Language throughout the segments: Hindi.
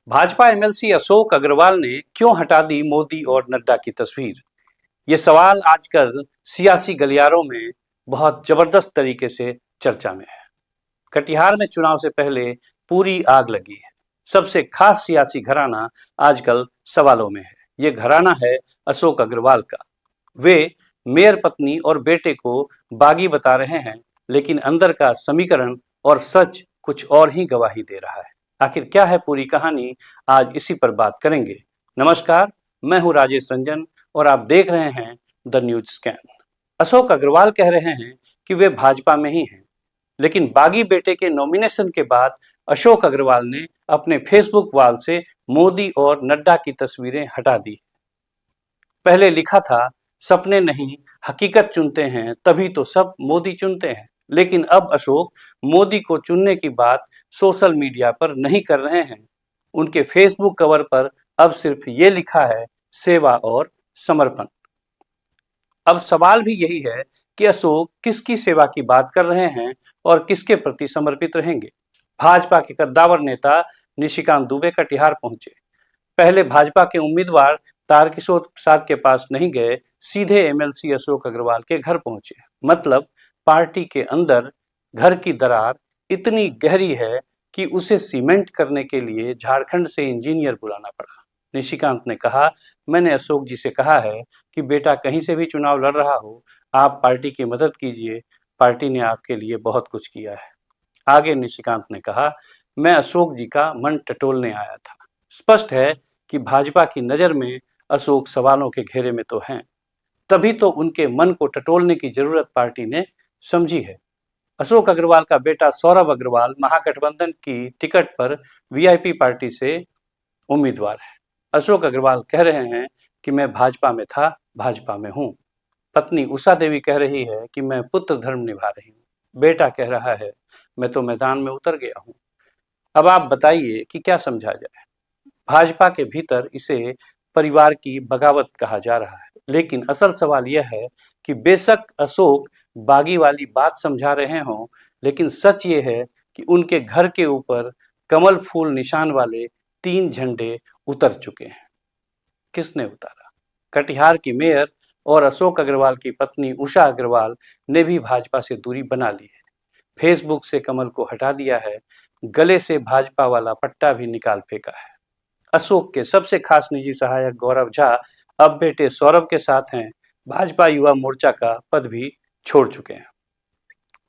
भाजपा एमएलसी अशोक अग्रवाल ने क्यों हटा दी मोदी और नड्डा की तस्वीर? ये सवाल आजकल सियासी गलियारों में बहुत जबरदस्त तरीके से चर्चा में है। कटिहार में चुनाव से पहले पूरी आग लगी है। सबसे खास सियासी घराना आजकल सवालों में है। ये घराना है अशोक अग्रवाल का। वे मेयर पत्नी और बेटे को बागी बता रहे हैं, लेकिन अंदर का समीकरण और सच कुछ और ही गवाही दे रहा है। आखिर क्या है पूरी कहानी, आज इसी पर बात करेंगे। नमस्कार, मैं हूं राजेश रंजन और आप देख रहे हैं the news scan. Ashok Agarwal कह रहे हैं कि वे भाजपा में ही हैं, लेकिन बागी बेटे के नॉमिनेशन के बाद अशोक अग्रवाल ने अपने फेसबुक वॉल से मोदी और नड्डा की तस्वीरें हटा दी। पहले लिखा था, सपने नहीं हकीकत चुनते हैं तभी तो सब मोदी चुनते हैं। लेकिन अब अशोक मोदी को चुनने की बात सोशल मीडिया पर नहीं कर रहे हैं। उनके फेसबुक कवर पर अब सिर्फ ये लिखा है, सेवा और समर्पण। अब सवाल भी यही है कि अशोक किसकी सेवा की बात कर रहे हैं और किसके प्रति समर्पित रहेंगे। भाजपा के कद्दावर नेता निशिकांत दुबे कटिहार पहुंचे। पहले भाजपा के उम्मीदवार तारकिशोर प्रसाद के पास नहीं गए, सीधे एमएलसी अशोक अग्रवाल के घर पहुंचे। मतलब पार्टी के अंदर घर की दरार इतनी गहरी है कि उसे सीमेंट करने के लिए झारखंड से इंजीनियर बुलाना पड़ा। निशिकांत ने कहा, मैंने अशोक जी से कहा है कि बेटा कहीं से भी चुनाव लड़ रहा हो, आप पार्टी की मदद कीजिए, पार्टी ने आपके लिए बहुत कुछ किया है। आगे निशिकांत ने कहा, मैं अशोक जी का मन टटोलने आया था। स्पष्ट है कि भाजपा की नजर में अशोक सवालों के घेरे में तो हैं, तभी तो उनके मन को टटोलने की जरूरत पार्टी ने समझी है। अशोक अग्रवाल का बेटा सौरभ अग्रवाल महागठबंधन की टिकट पर वीआईपी पार्टी से उम्मीदवार है। अशोक अग्रवाल कह रहे हैं कि मैं भाजपा में था, भाजपा में हूं। पत्नी उषा देवी कह रही है कि मैं पुत्र धर्म निभा रही हूं। बेटा कह रहा है, मैं तो मैदान में उतर गया हूं। अब आप बताइए कि क्या समझा जाए। भाजपा के भीतर इसे परिवार की बगावत कहा जा रहा है, लेकिन असल सवाल यह है कि बेशक अशोक बागी वाली बात समझा रहे हों, लेकिन सच ये है कि उनके घर के ऊपर कमल फूल निशान वाले 3 झंडे उतर चुके हैं। किसने उतारा? कटिहार की मेयर और अशोक अग्रवाल की पत्नी उषा अग्रवाल ने भी भाजपा से दूरी बना ली है। फेसबुक से कमल को हटा दिया है, गले से भाजपा वाला पट्टा भी निकाल फेंका है। अशोक के सबसे खास निजी सहायक गौरव झा अब बेटे सौरभ के साथ हैं। भाजपा युवा मोर्चा का पद भी छोड़ चुके हैं।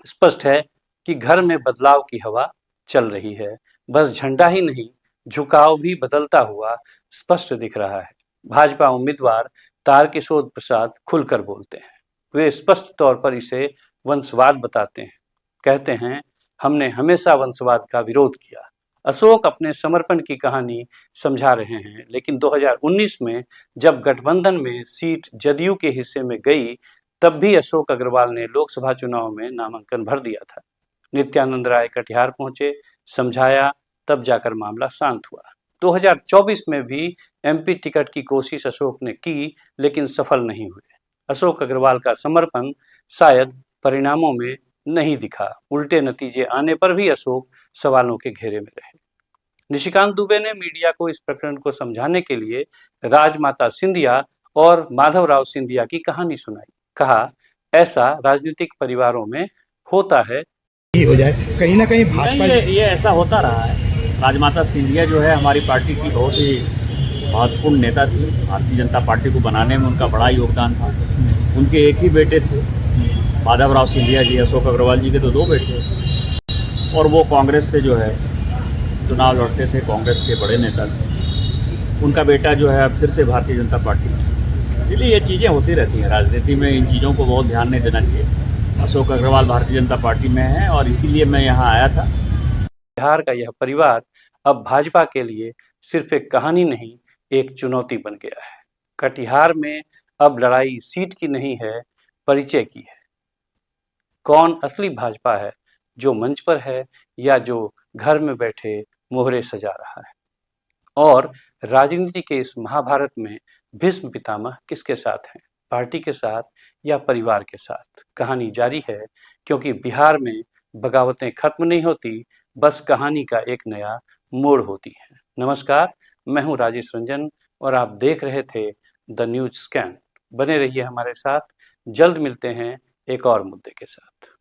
स्पष्ट है कि घर में बदलाव की हवा चल रही है। बस झंडा ही नहीं, झुकाव भी बदलता हुआ स्पष्ट दिख रहा है। भाजपा उम्मीदवार तारकिशोर प्रसाद खुलकर बोलते हैं। वे स्पष्ट तौर पर इसे वंशवाद बताते हैं। कहते हैं, हमने हमेशा वंशवाद का विरोध किया। अशोक अपने समर्पण की कहानी समझा रहे हैं, लेकिन 2019 में जब गठबंधन में सीट जदयू के हिस्से में गई, तब भी अशोक अग्रवाल ने लोकसभा चुनाव में नामांकन भर दिया था। नित्यानंद राय कटिहार पहुंचे, समझाया, तब जाकर मामला शांत हुआ। 2024 में भी एमपी टिकट की कोशिश अशोक ने की, लेकिन सफल नहीं हुए। अशोक अग्रवाल का समर्पण शायद परिणामों में नहीं दिखा। उल्टे नतीजे आने पर भी अशोक सवालों के घेरे में रहे। निशिकांत दुबे ने मीडिया को इस प्रकरण को समझाने के लिए राजमाता सिंधिया और माधवराव सिंधिया की कहानी सुनाई। कहा, ऐसा राजनीतिक परिवारों में होता है। हो जाए कहीं ना कहीं भाजपा ये ऐसा होता रहा है। राजमाता सिंधिया जो है हमारी पार्टी की बहुत ही महत्वपूर्ण नेता थी। भारतीय जनता पार्टी को बनाने में उनका बड़ा योगदान था। उनके एक ही बेटे थे, माधवराव सिंधिया जी। अशोक अग्रवाल जी के तो 2 बेटे, और वो कांग्रेस से जो है चुनाव लड़ते थे, कांग्रेस के बड़े नेता थे। उनका बेटा जो है फिर से भारतीय जनता पार्टी में। इसलिए ये चीज़ें होती रहती हैं राजनीति में, इन चीज़ों को बहुत ध्यान नहीं देना चाहिए। अशोक अग्रवाल भारतीय जनता पार्टी में है और इसीलिए मैं यहाँ आया था। बिहार का यह परिवार अब भाजपा के लिए सिर्फ एक कहानी नहीं, एक चुनौती बन गया है। कटिहार में अब लड़ाई सीट की नहीं है, परिचय की है। कौन असली भाजपा है, जो मंच पर है या जो घर में बैठे मोहरे सजा रहा है? और राजनीति के इस महाभारत में भीष्म पितामह किसके साथ हैं? पार्टी के साथ या परिवार के साथ? कहानी जारी है, क्योंकि बिहार में बगावतें खत्म नहीं होती, बस कहानी का एक नया मोड़ होती है। नमस्कार, मैं हूं राजेश रंजन और आप देख रहे थे द न्यूज स्कैन। बने रहिए हमारे साथ, जल्द मिलते हैं एक और मुद्दे के साथ।